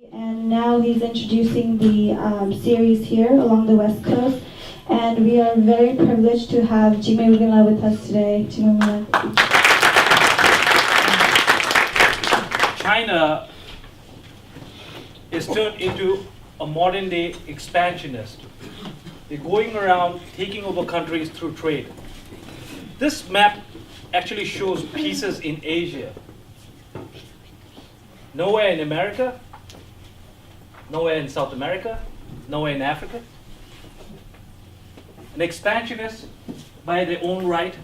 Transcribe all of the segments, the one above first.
And now he's introducing the series here along the West Coast. And we are very privileged to have JIGME with us today. JIGME. China is turned into a modern day expansionist. They're going around taking over countries through trade. This map actually shows pieces in Asia. Nowhere in America, nowhere in South America, nowhere in Africa. An expansionist by their own right.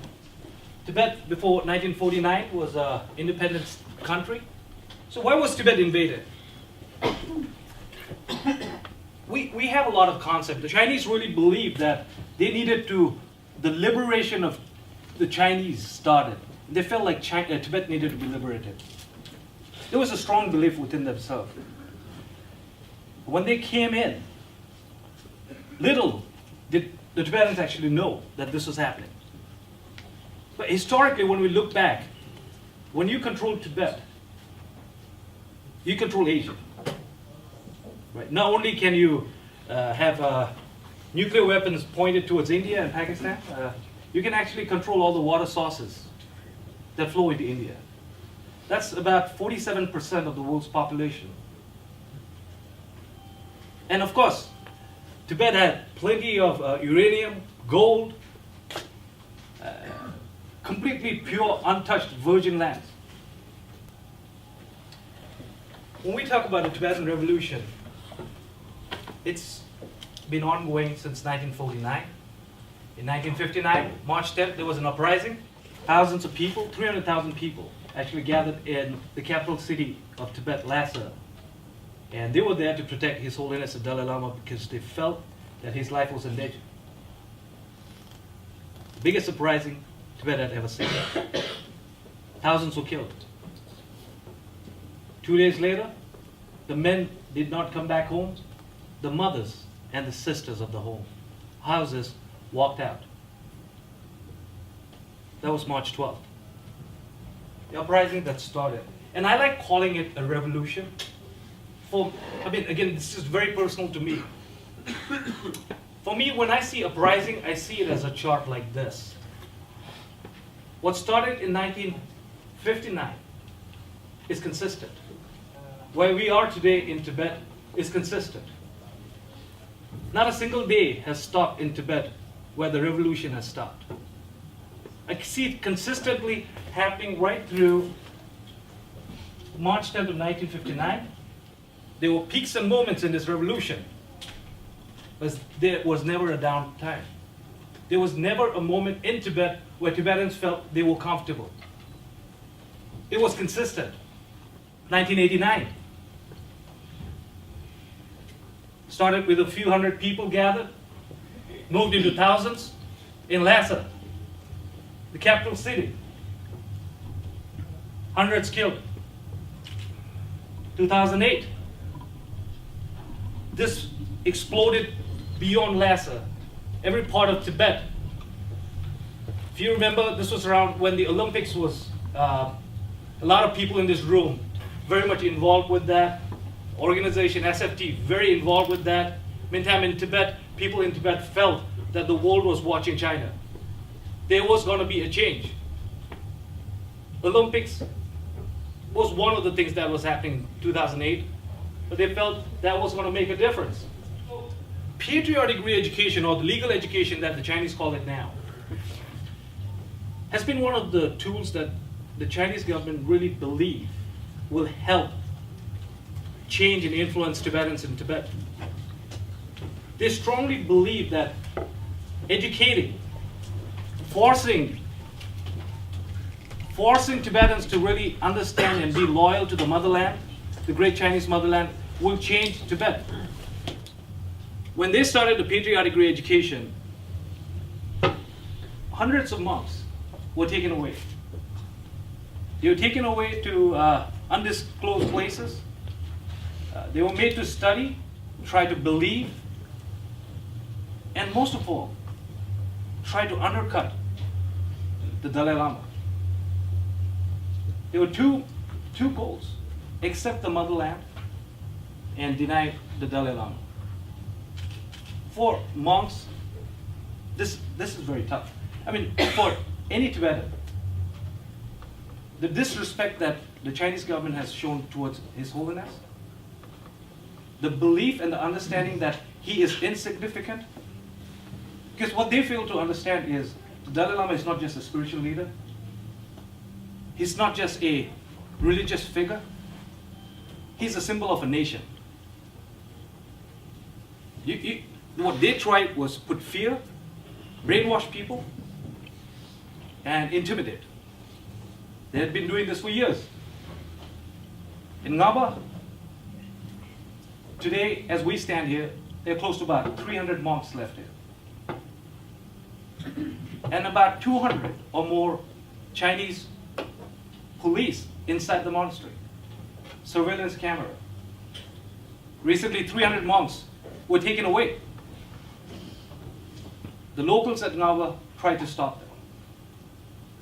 Tibet before 1949 was an independent country. So why was Tibet invaded? We have a lot of concepts. The Chinese really believed that they needed to, the liberation of the Chinese started. They felt like Tibet needed to be liberated. There was a strong belief within themselves. When they came in, little did the Tibetans actually know that this was happening. But historically, when we look back, when you control Tibet, you control Asia. Right? Not only can you have nuclear weapons pointed towards India and Pakistan, you can actually control all the water sources that flow into India. That's about 47% of the world's population. And of course, Tibet had plenty of uranium, gold, completely pure, untouched virgin lands. When we talk about the Tibetan Revolution, it's been ongoing since 1949. In 1959, March 10th, there was an uprising. Thousands of people, 300,000 people, actually gathered in the capital city of Tibet, Lhasa. And they were there to protect His Holiness the Dalai Lama because they felt that his life was in danger. The biggest uprising Tibet had ever seen. Thousands were killed. 2 days later, the men did not come back home. The mothers and the sisters of the houses walked out. That was March 12th. The uprising that started. And I like calling it a revolution. Again, this is very personal to me. For me, when I see uprising, I see it as a chart like this. What started in 1959 is consistent. Where we are today in Tibet is consistent. Not a single day has stopped in Tibet where the revolution has stopped. I see it consistently happening right through March 10th of 1959. There were peaks and moments in this revolution, but there was never a downtime. There was never a moment in Tibet where Tibetans felt they were comfortable. It was consistent. 1989. Started with a few hundred people gathered, moved into thousands in Lhasa, the capital city. Hundreds killed. 2008. This exploded beyond Lhasa, every part of Tibet. If you remember, this was around when the Olympics was, a lot of people in this room very much involved with that. Organization SFT, very involved with that. Meantime in Tibet, people in Tibet felt that the world was watching China. There was going to be a change. Olympics was one of the things that was happening in 2008, but they felt that was going to make a difference. Patriotic re-education, or the legal education that the Chinese call it now, has been one of the tools that the Chinese government really believe will help change and influence Tibetans in Tibet. They strongly believe that educating, forcing Tibetans to really understand and be loyal to the motherland, the great Chinese motherland, will change Tibet. When they started the patriotic re-education, hundreds of monks were taken away. They were taken away to undisclosed places. They were made to study, try to believe, and most of all, try to undercut the Dalai Lama. There were two goals: accept the motherland and deny the Dalai Lama. For monks, this is very tough. I mean, for any Tibetan, the disrespect that the Chinese government has shown towards His Holiness, the belief and the understanding that he is insignificant, because what they fail to understand is the Dalai Lama is not just a spiritual leader, he's not just a religious figure, he's a symbol of a nation. What they tried was put fear, brainwash people, and intimidate. They had been doing this for years. In Ngaba, today, as we stand here, there are close to about 300 monks left here. And about 200 or more Chinese police inside the monastery. Surveillance camera. Recently, 300 monks were taken away. The locals at Ngaba tried to stop them.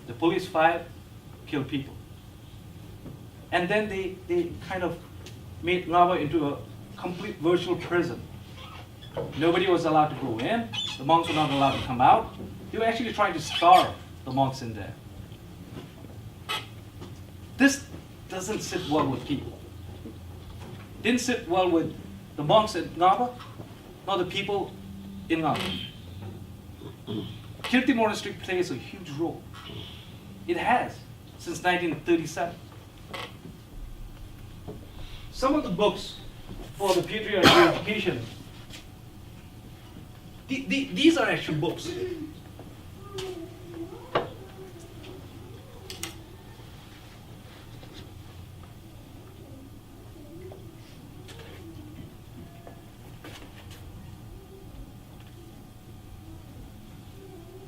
The police fired, killed people. And then they kind of made Ngaba into a complete virtual prison. Nobody was allowed to go in. The monks were not allowed to come out. They were actually trying to starve the monks in there. This doesn't sit well with people. Didn't sit well with the monks at Ngaba, nor the people in Ngaba. Kirti Monastery plays a huge role. It has since 1937. Some of the books for the patriarchy of education, these are actual books.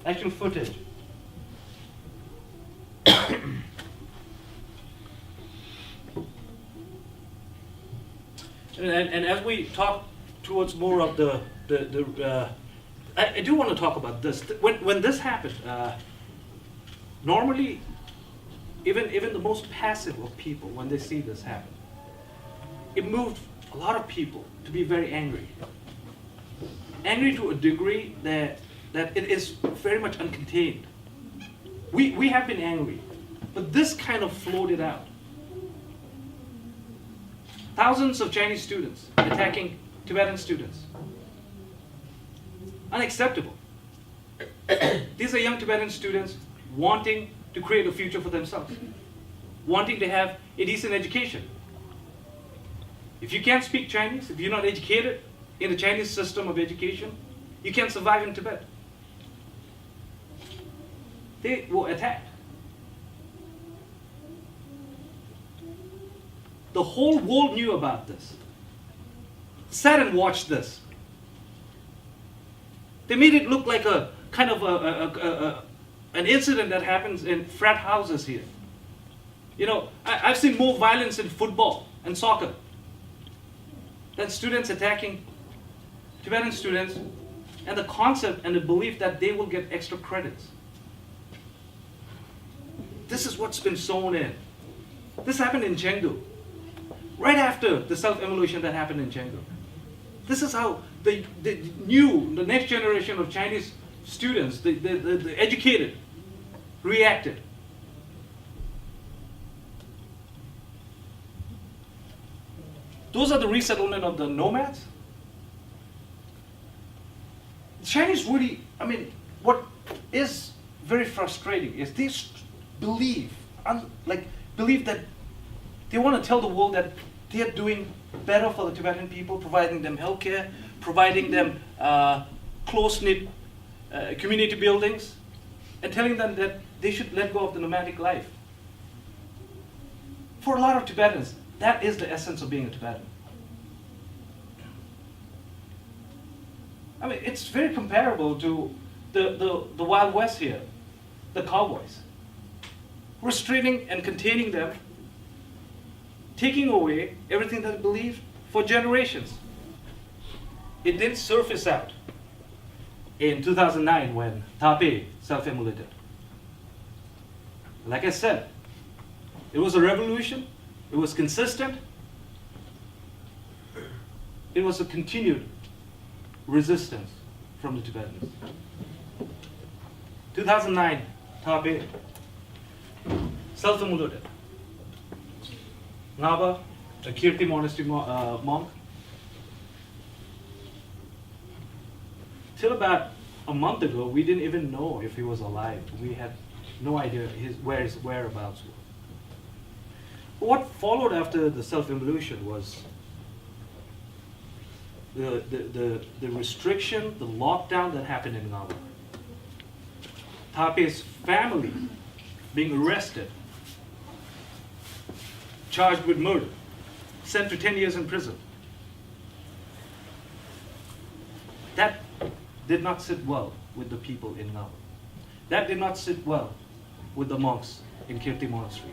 Actual footage. And as we talk towards more of I do want to talk about this. When this happened, normally, even the most passive of people, when they see this happen, it moved a lot of people to be very angry. Angry to a degree that it is very much uncontained. We have been angry, but this kind of floated out. Thousands of Chinese students attacking Tibetan students. Unacceptable. These are young Tibetan students wanting to create a future for themselves, wanting to have a decent education. If you can't speak Chinese, if you're not educated in the Chinese system of education, you can't survive in Tibet. They were attacked. The whole world knew about this. Sat and watched this. They made it look like a kind of an incident that happens in frat houses here. You know, I've seen more violence in football and soccer than students attacking Tibetan students, and the concept and the belief that they will get extra credits. This is what's been sown in. This happened in Chengdu, right after the self-evolution that happened in Chengdu. This is how the next generation of Chinese students, the educated, reacted. Those are the resettlement of the nomads. The Chinese really, I mean, what is very frustrating is they believe that they want to tell the world that they are doing better for the Tibetan people, providing them healthcare, providing them close-knit community buildings, and telling them that they should let go of the nomadic life. For a lot of Tibetans, that is the essence of being a Tibetan. I mean, it's very comparable to the Wild West here, the cowboys. Restraining and containing them, taking away everything that they believed for generations. It didn't surface out in 2009 when Taipei self-immolated. Like I said, it was a revolution, it was consistent, it was a continued resistance from the Tibetans. 2009, Tabe, self-immolated. Ngaba, a Kirti monastery monk. Till about a month ago, we didn't even know if he was alive. We had no idea where his whereabouts were. What followed after the self-immolation was the restriction, the lockdown that happened in Ngaba. Tape's family being arrested, charged with murder, sent to 10 years in prison. That did not sit well with the people in Ngaba. That did not sit well with the monks in Kirti Monastery.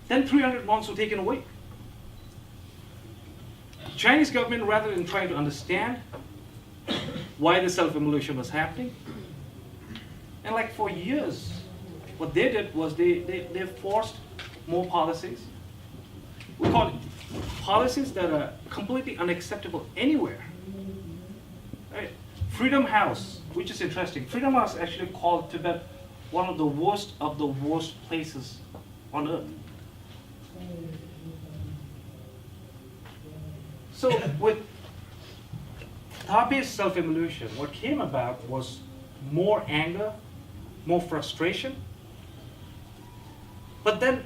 Then 300 monks were taken away. Chinese government, rather than trying to understand why the self-immolation was happening, and like for years, what they did was they forced more policies. We call it policies that are completely unacceptable anywhere. Right? Freedom House, which is interesting. Freedom House actually called Tibet one of the worst places on earth. So with Tabe's self-immolation, what came about was more anger, more frustration, but then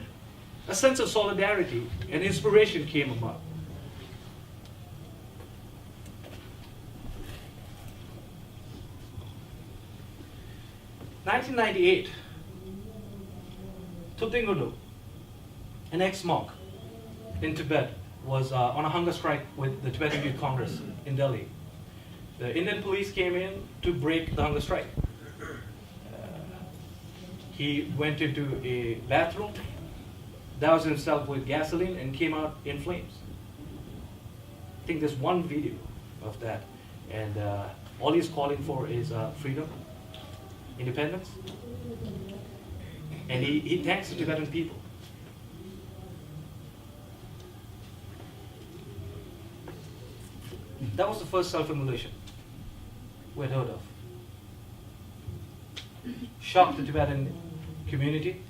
a sense of solidarity and inspiration came about. In 1998, Tutingudu, an ex-monk in Tibet, was on a hunger strike with the Tibetan Youth Congress in Delhi. The Indian police came in to break the hunger strike. He went into a bathroom, doused himself with gasoline, and came out in flames. I think there's one video of that, and all he's calling for is freedom, independence, and he thanks the Tibetan people. That was the first self-immolation we had heard of. Shocked the Tibetan community,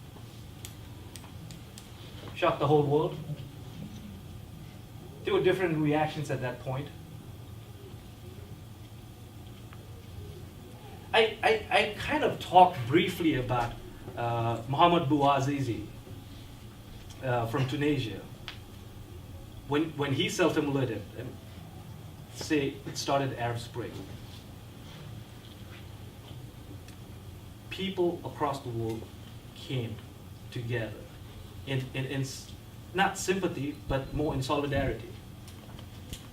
shocked the whole world. There were different reactions at that point. I kind of talked briefly about Muhammad Bouazizi from Tunisia. When he self-immolated, say it started Arab Spring. People across the world came together in not sympathy, but more in solidarity.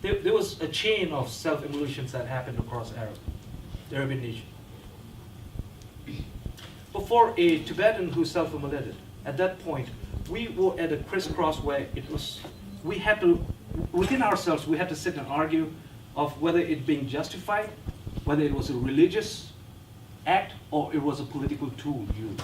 There was a chain of self-immolations that happened across the Arabian nation. But for a Tibetan who self-immolated, at that point, we were at a crisscross where we had to, within ourselves, we had to sit and argue of whether it being justified, whether it was a religious act or it was a political tool used.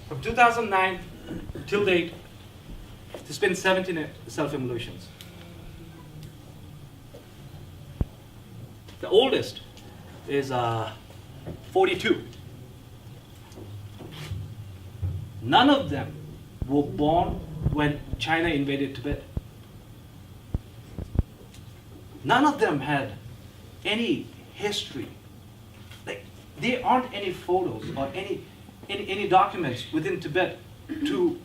From 2009 till date, there's been 17 self-immolations. The oldest is 42. None of them were born when China invaded Tibet. None of them had any history. Like, there aren't any photos or any documents within Tibet to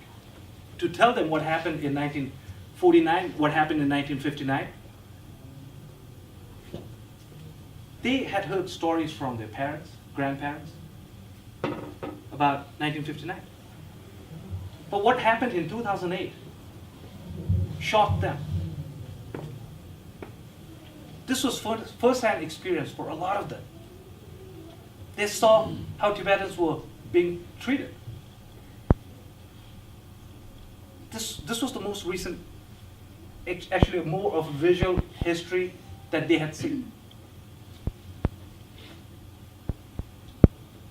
tell them what happened in 1949, what happened in 1959. They had heard stories from their parents, grandparents, about 1959. But what happened in 2008 shocked them. This was first-hand experience for a lot of them. They saw how Tibetans were being treated. This was the most recent, actually more of a visual history that they had seen.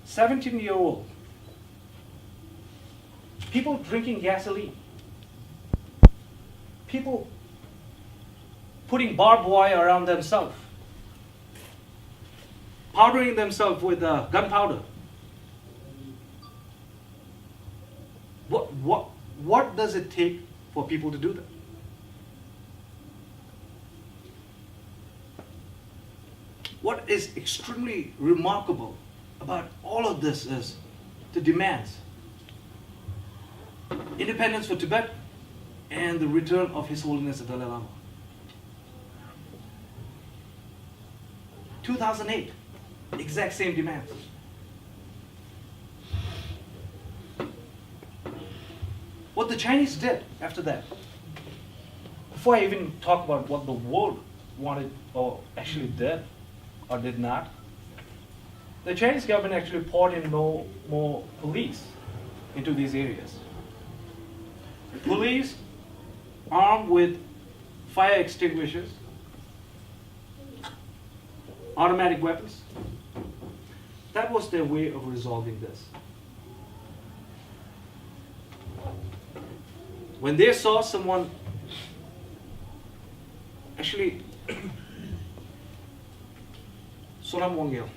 17-year-old People drinking gasoline. People putting barbed wire around themselves. Powdering themselves with gunpowder. What does it take for people to do that? What is extremely remarkable about all of this is the demands. Independence for Tibet and the return of His Holiness the Dalai Lama. 2008, exact same demands. What the Chinese did after that, before I even talk about what the world wanted or actually did or did not, the Chinese government actually poured in more police into these areas. Police armed with fire extinguishers, automatic weapons. That was their way of resolving this. When they saw someone actually Sonam Wangel,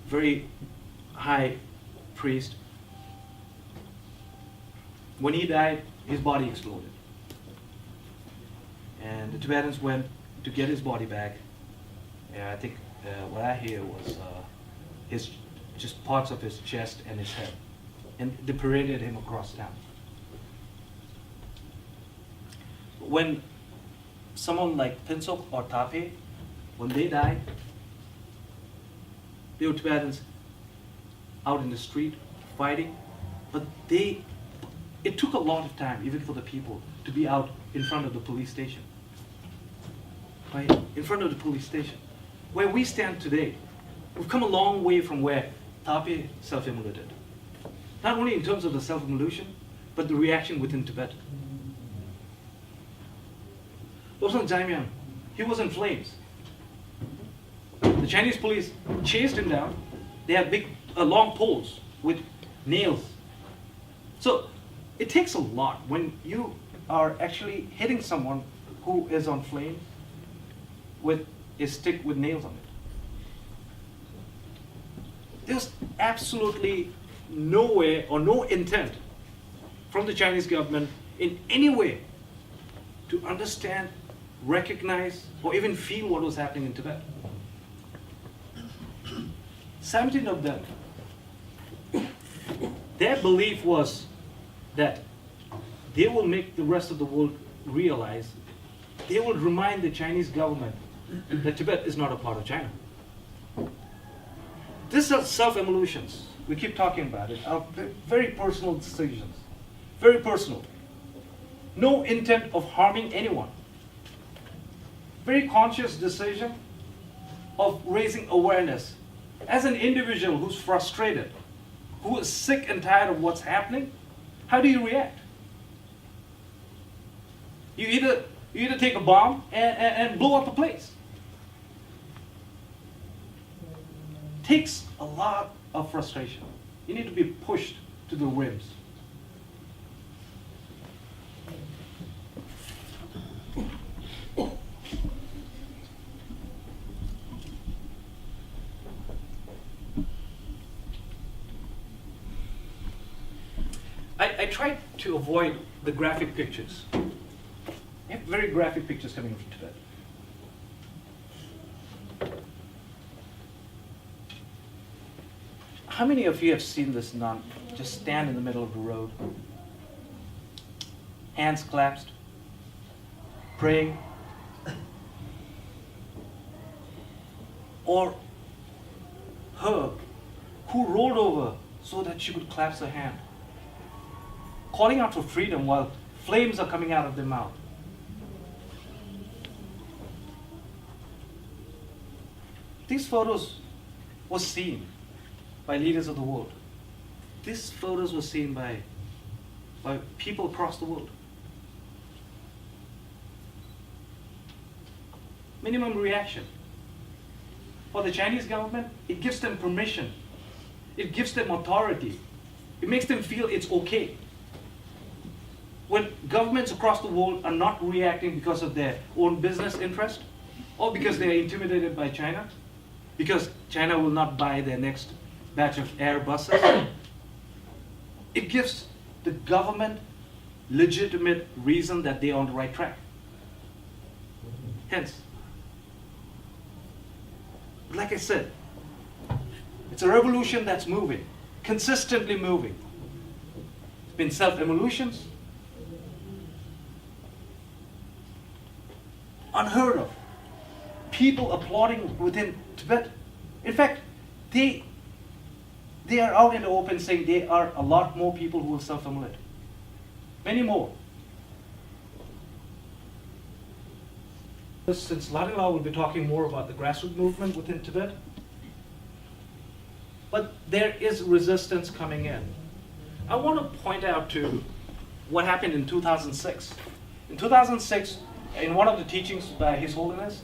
very high priest, when he died, his body exploded. And the Tibetans went to get his body back. And I think what I hear was just parts of his chest and his head. And they paraded him across town. When someone like Pinsok or Tape, when they died, they were Tibetans out in the street fighting, but it took a lot of time, even for the people, to be out in front of the police station. Right? In front of the police station. Where we stand today, we've come a long way from where Tape self-immolated. Not only in terms of the self-immolation, but the reaction within Tibet. Lobsang Jaimyang, he was in flames. The Chinese police chased him down. They had big, long poles with nails. So it takes a lot when you are actually hitting someone who is on flame with a stick with nails on it. There's absolutely no way or no intent from the Chinese government in any way to understand, recognize, or even feel what was happening in Tibet. 17 of them, their belief was that they will make the rest of the world realize, they will remind the Chinese government that Tibet is not a part of China. These are self-evolutions. We keep talking about it. Are very personal decisions. Very personal. No intent of harming anyone. Very conscious decision of raising awareness. As an individual who's frustrated, who is sick and tired of what's happening, how do you react? You either take a bomb and blow up a place. Takes a lot of frustration. You need to be pushed to the rims. I tried to avoid the graphic pictures. I have very graphic pictures coming from Tibet. How many of you have seen this nun just stand in the middle of the road? Hands clasped, praying. Or her who rolled over so that she could clasp her hand, calling out for freedom while flames are coming out of their mouth. These photos were seen by leaders of the world. These photos were seen by people across the world. Minimum reaction. For the Chinese government, it gives them permission. It gives them authority. It makes them feel it's okay when governments across the world are not reacting because of their own business interest, or because they are intimidated by China, because China will not buy their next batch of Airbuses, it gives the government legitimate reason that they are on the right track. Hence, like I said, it's a revolution that's moving, consistently moving. It's been self-evolutions, unheard of. People applauding within Tibet. In fact, they are out in the open saying there are a lot more people who will self-immolate. Many more. Since Ladila will be talking more about the grassroots movement within Tibet, but there is resistance coming in. I want to point out to what happened in 2006. In 2006, in one of the teachings by His Holiness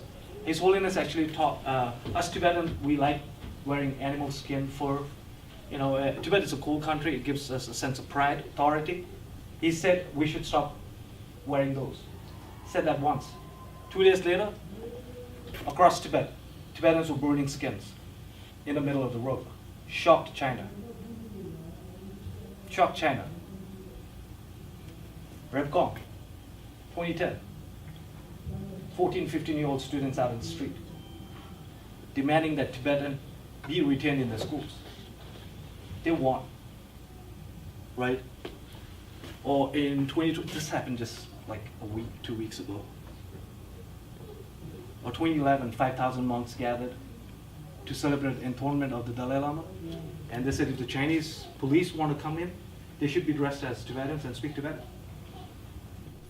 actually taught us Tibetans, we like wearing animal skin fur. You know, Tibet is a cool country. It gives us a sense of pride, authority. He said we should stop wearing those. He said that once. 2 days later, across Tibet, Tibetans were burning skins in the middle of the road. Shocked China. Shocked China. Rebkong, 2010. 14, 15-year-old students out in the street, demanding that Tibetan be retained in their schools. They won, right? Or in 2020, this happened just like a week, 2 weeks ago. Or 2011, 5,000 monks gathered to celebrate the enthronement of the Dalai Lama. And they said if the Chinese police want to come in, they should be dressed as Tibetans and speak Tibetan.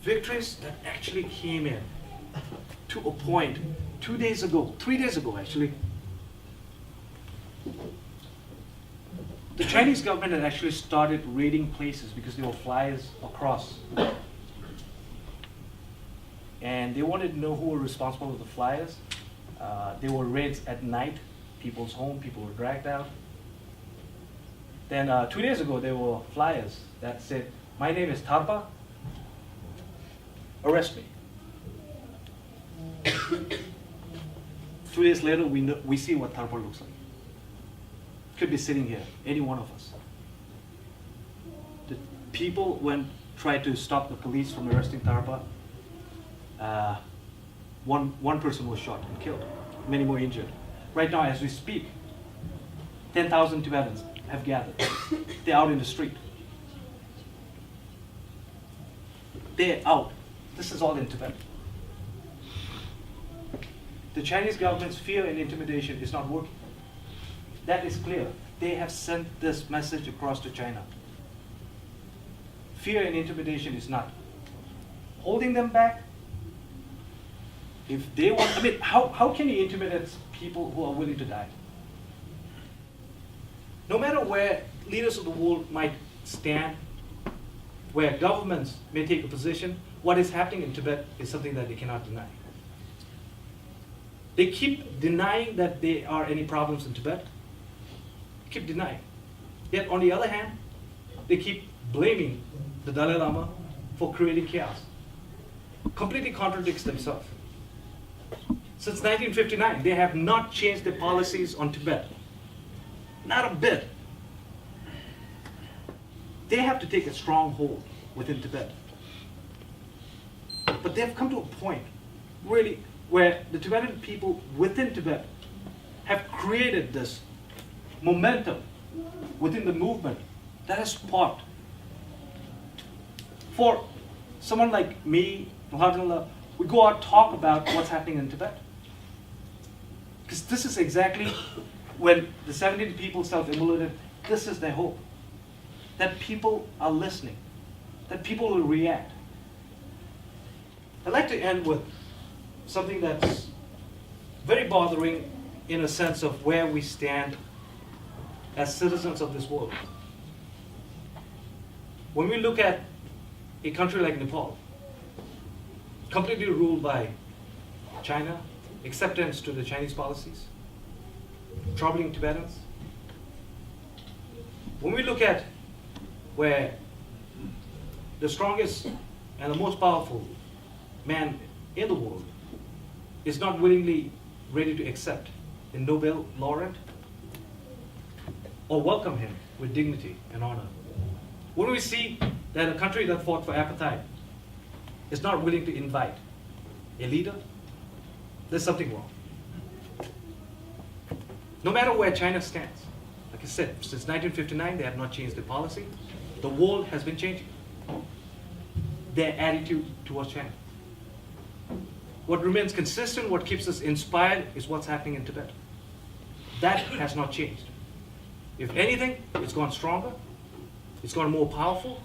Victories that actually came in to a point 2 days ago, 3 days ago actually. The Chinese government had actually started raiding places because there were flyers across. And they wanted to know who were responsible for the flyers. There were raids at night, people's home, people were dragged out. Then 2 days ago, there were flyers that said, "My name is Tarpa, arrest me." 2 days later, we see what Tarpa looks like. Could be sitting here, any one of us. The people tried to stop the police from arresting Tarpa. One person was shot and killed, many more injured. Right now, as we speak, 10,000 Tibetans have gathered. They're out in the street. They're out. This is all in Tibet. The Chinese government's fear and intimidation is not working. That is clear. They have sent this message across to China. Fear and intimidation is not holding them back. If they want, I mean, how can you intimidate people who are willing to die? No matter where leaders of the world might stand, where governments may take a position, what is happening in Tibet is something that they cannot deny. They keep denying that there are any problems in Tibet. Keep denying. Yet on the other hand, they keep blaming the Dalai Lama for creating chaos. Completely contradicts themselves. Since 1959, they have not changed their policies on Tibet. Not a bit. They have to take a strong hold within Tibet. But they've come to a point, really, where the Tibetan people within Tibet have created this momentum within the movement that has sparked. For someone like me, Alhamdulillah, we go out and talk about what's happening in Tibet. Because this is exactly when the 17 people self-immolated, this is their hope. That people are listening, that people will react. I'd like to end with something that's very bothering in a sense of where we stand as citizens of this world. When we look at a country like Nepal, completely ruled by China, acceptance to the Chinese policies, troubling Tibetans. When we look at where the strongest and the most powerful man in the world is not willingly ready to accept a Nobel laureate or welcome him with dignity and honor? When we see that a country that fought for apartheid is not willing to invite a leader, there's something wrong. No matter where China stands, like I said, since 1959, they have not changed their policy. The world has been changing their attitude towards China. What remains consistent, what keeps us inspired, is what's happening in Tibet. That has not changed. If anything, it's gone stronger, it's gone more powerful.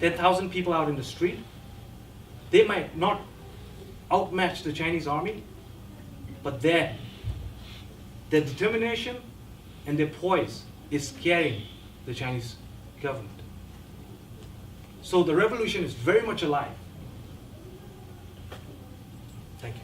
10,000 people out in the street. They might not outmatch the Chinese army, but their determination and their poise is scaring the Chinese government. So the revolution is very much alive. Thank you.